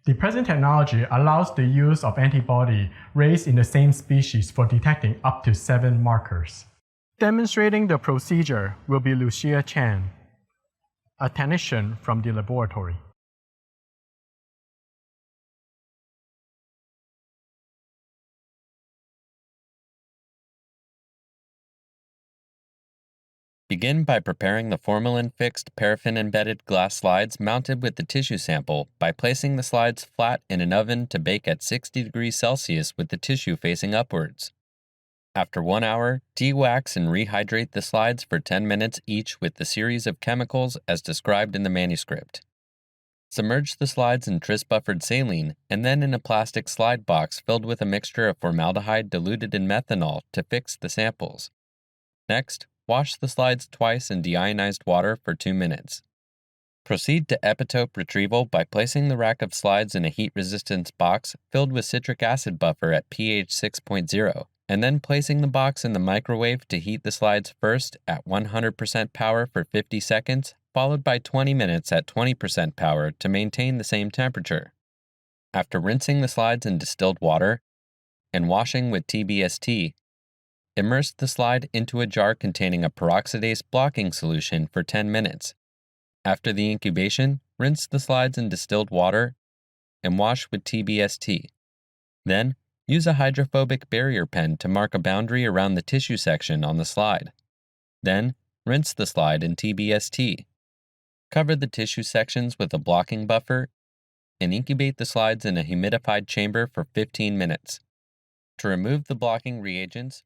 The present technology allows the use of antibody raised in the same species for detecting up to 7 markers. Demonstrating the procedure will be Loucia Chen, a technician from the laboratory. Begin by preparing the formalin-fixed paraffin-embedded glass slides mounted with the tissue sample by placing the slides flat in an oven to bake at 60 degrees Celsius with the tissue facing upwards. After 1 hour, de-wax and rehydrate the slides for 10 minutes each with the series of chemicals as described in the manuscript. Submerge the slides in tris-buffered saline and then in a plastic slide box filled with a mixture of formaldehyde diluted in methanol to fix the samples. Next, wash the slides twice in deionized water for 2 minutes. Proceed to epitope retrieval by placing the rack of slides in a heat resistance box filled with citric acid buffer at pH 6.0, and then placing the box in the microwave to heat the slides first at 100% power for 50 seconds, followed by 20 minutes at 20% power to maintain the same temperature. After rinsing the slides in distilled water and washing with TBST, immerse the slide into a jar containing a peroxidase blocking solution for 10 minutes. After the incubation, rinse the slides in distilled water and wash with TBST. Then, use a hydrophobic barrier pen to mark a boundary around the tissue section on the slide. Then, rinse the slide in TBST. Cover the tissue sections with a blocking buffer and incubate the slides in a humidified chamber for 15 minutes. To remove the blocking reagents,